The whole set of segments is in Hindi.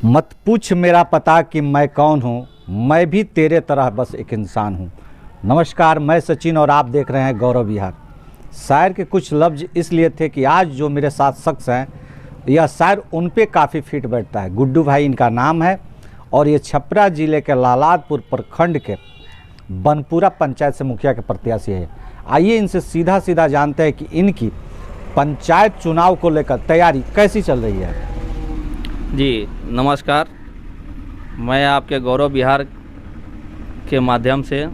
मत पूछ मेरा पता कि मैं कौन हूँ, मैं भी तेरे तरह बस एक इंसान हूँ। नमस्कार, मैं सचिन और आप देख रहे हैं गौरव विहार। शायर के कुछ लफ्ज़ इसलिए थे कि आज जो मेरे साथ शख्स हैं यह शायर उन पे काफ़ी फिट बैठता है। गुड्डू भाई इनका नाम है और ये छपरा ज़िले के लालादपुर प्रखंड के बनपुरा पंचायत से मुखिया के प्रत्याशी है। आइए इनसे सीधा सीधा जानते हैं कि इनकी पंचायत चुनाव को लेकर तैयारी कैसी चल रही है। जी नमस्कार, मैं आपके गौरव विहार के माध्यम से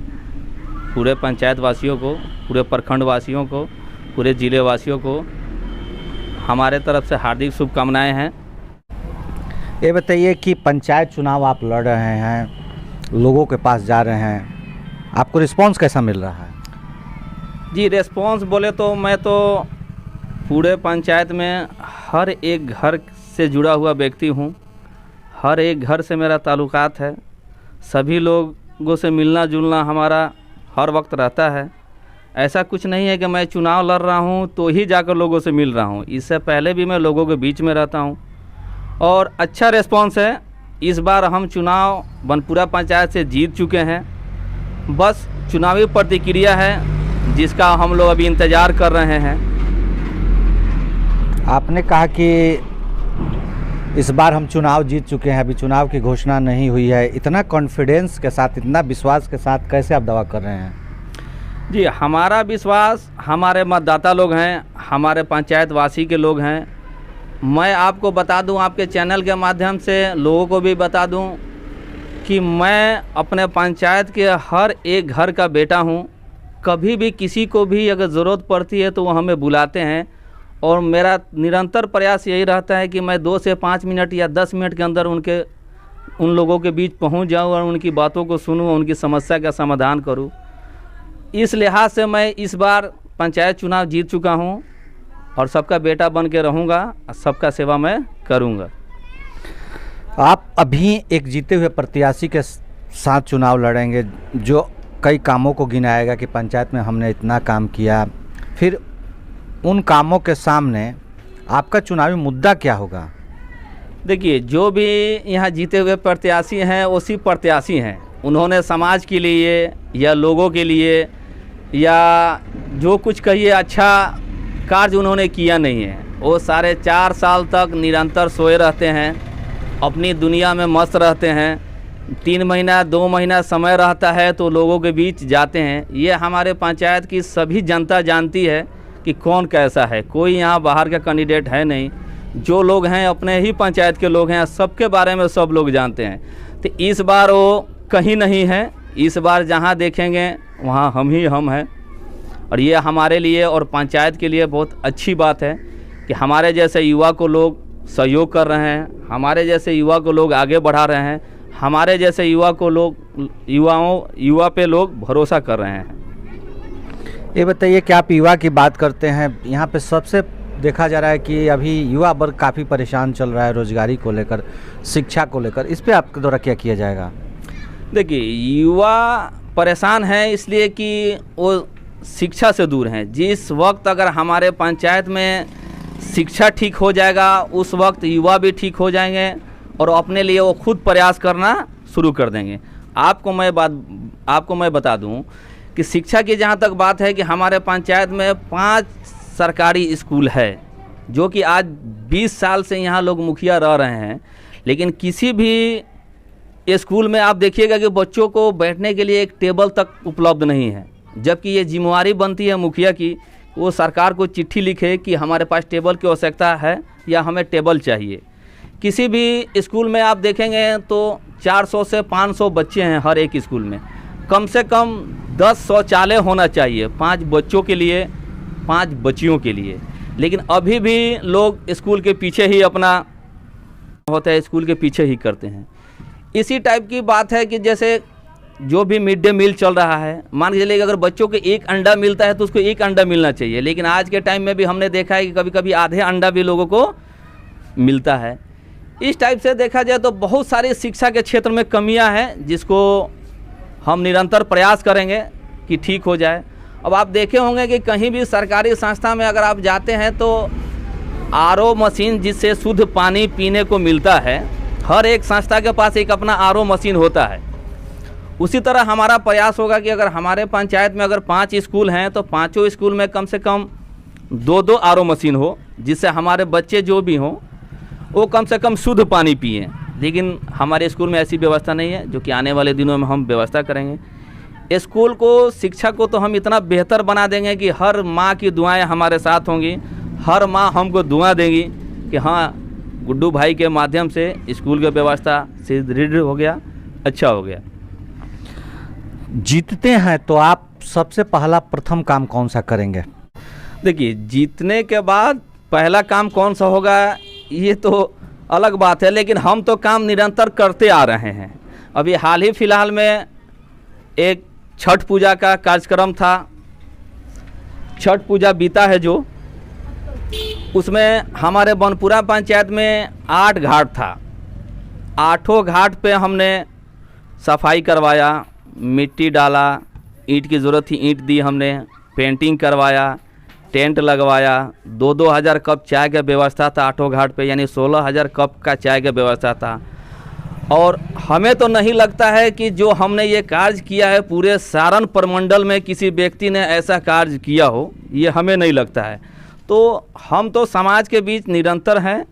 पूरे पंचायत वासियों को, पूरे प्रखंड वासियों को, पूरे ज़िले वासियों को हमारे तरफ से हार्दिक शुभकामनाएं हैं। ये बताइए कि पंचायत चुनाव आप लड़ रहे हैं, लोगों के पास जा रहे हैं, आपको रिस्पांस कैसा मिल रहा है? जी रिस्पांस बोले तो मैं तो पूरे पंचायत में हर एक घर से जुड़ा हुआ व्यक्ति हूँ। हर एक घर से मेरा ताल्लुकात है। सभी लोगों से मिलना जुलना हमारा हर वक्त रहता है। ऐसा कुछ नहीं है कि मैं चुनाव लड़ रहा हूँ तो ही जाकर लोगों से मिल रहा हूँ। इससे पहले भी मैं लोगों के बीच में रहता हूँ और अच्छा रिस्पांस है। इस बार हम चुनाव बनपुरा पंचायत से जीत चुके हैं। बस चुनावी प्रतिक्रिया है जिसका हम लोग अभी इंतज़ार कर रहे हैं। आपने कहा कि इस बार हम चुनाव जीत चुके हैं, अभी चुनाव की घोषणा नहीं हुई है। इतना कॉन्फिडेंस के साथ, इतना विश्वास के साथ कैसे आप दावा कर रहे हैं? जी हमारा विश्वास हमारे मतदाता लोग हैं, हमारे पंचायत वासी के लोग हैं। मैं आपको बता दूं, आपके चैनल के माध्यम से लोगों को भी बता दूं कि मैं अपने पंचायत के हर एक घर का बेटा हूं। कभी भी किसी को भी अगर ज़रूरत पड़ती है तो वो हमें बुलाते हैं और मेरा निरंतर प्रयास यही रहता है कि मैं 2 से 5 मिनट या 10 मिनट के अंदर उन लोगों के बीच पहुंच जाऊं और उनकी बातों को सुनूं, उनकी समस्या का समाधान करूं। इस लिहाज से मैं इस बार पंचायत चुनाव जीत चुका हूं और सबका बेटा बन के रहूँगा, सबका सेवा मैं करूँगा। आप अभी एक जीते हुए प्रत्याशी के साथ चुनाव लड़ेंगे जो कई कामों को गिनाएगा कि पंचायत में हमने इतना काम किया। फिर उन कामों के सामने आपका चुनावी मुद्दा क्या होगा? देखिए, जो भी यहाँ जीते हुए प्रत्याशी हैं उसी प्रत्याशी हैं। उन्होंने समाज के लिए या लोगों के लिए या जो कुछ कहिए अच्छा कार्य उन्होंने किया नहीं है। वो सारे 4 साल तक निरंतर सोए रहते हैं, अपनी दुनिया में मस्त रहते हैं। 3 महीना 2 महीना समय रहता है तो लोगों के बीच जाते हैं। ये हमारे पंचायत की सभी जनता जानती है कि कौन कैसा है। कोई यहाँ बाहर का कैंडिडेट है नहीं। जो लोग हैं अपने ही पंचायत के लोग हैं, सबके बारे में सब लोग जानते हैं। तो इस बार वो कहीं नहीं है। इस बार जहाँ देखेंगे वहाँ हम ही हम हैं और ये हमारे लिए और पंचायत के लिए बहुत अच्छी बात है कि हमारे जैसे युवा को लोग सहयोग कर रहे हैं, हमारे जैसे युवा को लोग आगे बढ़ा रहे हैं, हमारे जैसे युवा को लोग युवा पे लोग भरोसा कर रहे हैं। ये बताइए कि आप युवा की बात करते हैं, यहाँ पे सबसे देखा जा रहा है कि अभी युवा वर्ग काफ़ी परेशान चल रहा है रोजगारी को लेकर, शिक्षा को लेकर। इस पे आपके द्वारा क्या किया जाएगा? देखिए, युवा परेशान है इसलिए कि वो शिक्षा से दूर हैं। जिस वक्त अगर हमारे पंचायत में शिक्षा ठीक हो जाएगा उस वक्त युवा भी ठीक हो जाएंगे और अपने लिए वो खुद प्रयास करना शुरू कर देंगे। आपको मैं बता दूं कि शिक्षा की जहाँ तक बात है कि हमारे पंचायत में 5 सरकारी स्कूल है जो कि आज 20 साल से यहाँ लोग मुखिया रह रहे हैं, लेकिन किसी भी स्कूल में आप देखिएगा कि बच्चों को बैठने के लिए एक टेबल तक उपलब्ध नहीं है। जबकि ये जिम्मेवारी बनती है मुखिया की, वो सरकार को चिट्ठी लिखे कि हमारे पास टेबल की आवश्यकता है या हमें टेबल चाहिए। किसी भी स्कूल में आप देखेंगे तो 400 से 500 बच्चे हैं हर एक स्कूल में। कम से कम 10 शौचालय होना चाहिए, 5 बच्चों के लिए, 5 बच्चियों के लिए। लेकिन अभी भी लोग स्कूल के पीछे ही अपना होता है, स्कूल के पीछे ही करते हैं। इसी टाइप की बात है कि जैसे जो भी मिड डे मील चल रहा है, मान के चलिए अगर बच्चों को 1 अंडा मिलता है तो उसको 1 अंडा मिलना चाहिए, लेकिन आज के टाइम में भी हमने देखा है कि कभी कभी आधे अंडा भी लोगों को मिलता है। इस टाइप से देखा जाए तो बहुत सारी शिक्षा के क्षेत्र में कमियां हैं जिसको हम निरंतर प्रयास करेंगे कि ठीक हो जाए। अब आप देखे होंगे कि कहीं भी सरकारी संस्था में अगर आप जाते हैं तो आरओ मशीन जिससे शुद्ध पानी पीने को मिलता है, हर एक संस्था के पास एक अपना आरओ मशीन होता है। उसी तरह हमारा प्रयास होगा कि अगर हमारे पंचायत में अगर 5 स्कूल हैं तो 5 स्कूल में कम से कम 2-2 आरओ मशीन हो, जिससे हमारे बच्चे जो भी हों वो कम से कम शुद्ध पानी पिएं। लेकिन हमारे स्कूल में ऐसी व्यवस्था नहीं है, जो कि आने वाले दिनों में हम व्यवस्था करेंगे। स्कूल को, शिक्षा को तो हम इतना बेहतर बना देंगे कि हर माँ की दुआएं हमारे साथ होंगी, हर माँ हमको दुआ देंगी कि हाँ, गुड्डू भाई के माध्यम से स्कूल की व्यवस्था सुदृढ़ हो गया, अच्छा हो गया। जीतते हैं तो आप सबसे पहला प्रथम काम कौन सा करेंगे? देखिए, जीतने के बाद पहला काम कौन सा होगा ये तो अलग बात है, लेकिन हम तो काम निरंतर करते आ रहे हैं। अभी हाल ही फिलहाल में एक छठ पूजा का कार्यक्रम था। छठ पूजा बीता है जो, उसमें हमारे बनपुरा पंचायत में 8 घाट था। 8 घाट पे हमने सफाई करवाया, मिट्टी डाला, ईंट की ज़रूरत थी ईंट दी हमने, पेंटिंग करवाया, टेंट लगवाया, 2-2 हज़ार कप चाय का व्यवस्था था 8 घाट पे, यानी 16,000 कप का चाय का व्यवस्था था। और हमें तो नहीं लगता है कि जो हमने ये कार्य किया है पूरे सारण प्रमंडल में किसी व्यक्ति ने ऐसा कार्य किया हो, ये हमें नहीं लगता है। तो हम तो समाज के बीच निरंतर हैं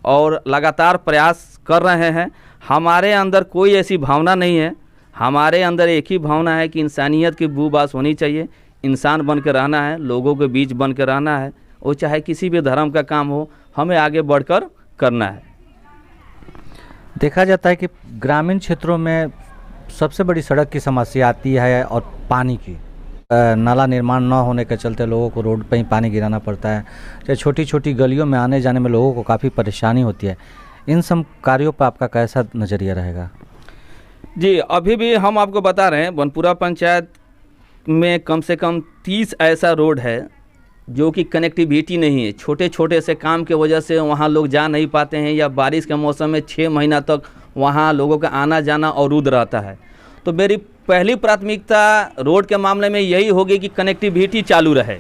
और लगातार प्रयास कर रहे हैं। हमारे अंदर कोई ऐसी भावना नहीं है, हमारे अंदर एक ही भावना है कि इंसानियत की बू बास होनी चाहिए, इंसान बन के रहना है, लोगों के बीच बन के रहना है, वो चाहे किसी भी धर्म का काम हो, हमें आगे बढ़कर करना है। देखा जाता है कि ग्रामीण क्षेत्रों में सबसे बड़ी सड़क की समस्या आती है और पानी की। नाला निर्माण न होने के चलते लोगों को रोड पर ही पानी गिराना पड़ता है, चाहे छोटी छोटी गलियों में आने जाने में लोगों को काफ़ी परेशानी होती है। इन सब कार्यों पर आपका कैसा नज़रिया रहेगा? जी, अभी भी हम आपको बता रहे हैं, बनपुरा पंचायत में कम से कम 30 ऐसा रोड है जो कि कनेक्टिविटी नहीं है। छोटे छोटे से काम के वजह से वहाँ लोग जा नहीं पाते हैं, या बारिश के मौसम में 6 महीना तक वहाँ लोगों का आना जाना अवरुद्ध रहता है। तो मेरी पहली प्राथमिकता रोड के मामले में यही होगी कि कनेक्टिविटी चालू रहे।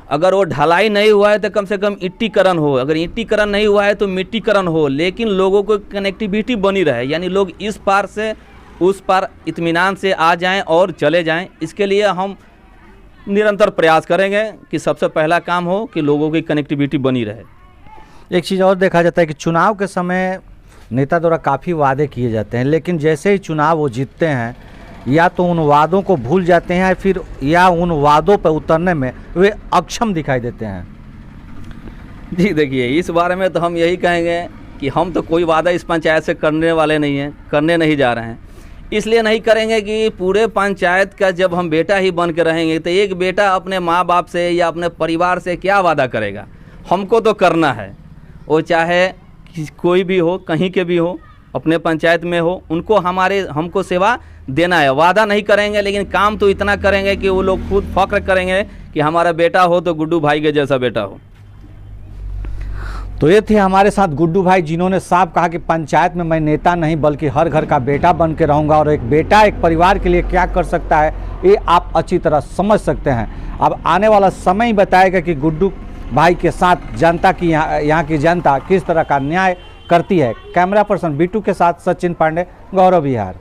अगर वो ढलाई नहीं हुआ है तो कम से कम ईंटीकरण हो, अगर ईंटीकरण नहीं हुआ है तो मिट्टीकरण हो, लेकिन लोगों को कनेक्टिविटी बनी रहे, यानी लोग इस पार से उस पार इत्मीनान से आ जाएं और चले जाएं। इसके लिए हम निरंतर प्रयास करेंगे कि सबसे पहला काम हो कि लोगों की कनेक्टिविटी बनी रहे। एक चीज़ और देखा जाता है कि चुनाव के समय नेता द्वारा काफ़ी वादे किए जाते हैं, लेकिन जैसे ही चुनाव वो जीतते हैं या तो उन वादों को भूल जाते हैं, फिर या उन वादों पर उतरने में वे अक्षम दिखाई देते हैं। जी देखिए, इस बारे में तो हम यही कहेंगे कि हम तो कोई वादा इस पंचायत से करने वाले नहीं हैं, करने नहीं जा रहे हैं। इसलिए नहीं करेंगे कि पूरे पंचायत का जब हम बेटा ही बन के रहेंगे तो एक बेटा अपने माँ बाप से या अपने परिवार से क्या वादा करेगा। हमको तो करना है, वो चाहे कोई भी हो, कहीं के भी हो, अपने पंचायत में हो, उनको हमको सेवा देना है। वादा नहीं करेंगे, लेकिन काम तो इतना करेंगे कि वो लोग खुद फख्र करेंगे कि हमारा बेटा हो तो गुड्डू भाई के जैसा बेटा हो। तो ये थे हमारे साथ गुड्डू भाई, जिन्होंने साफ कहा कि पंचायत में मैं नेता नहीं बल्कि हर घर का बेटा बन के रहूँगा, और एक बेटा एक परिवार के लिए क्या कर सकता है ये आप अच्छी तरह समझ सकते हैं। अब आने वाला समय ही बताएगा कि गुड्डू भाई के साथ जनता की यहाँ की जनता किस तरह का न्याय करती है। कैमरा पर्सन बीटू के साथ सचिन पांडे, गौरव विहार।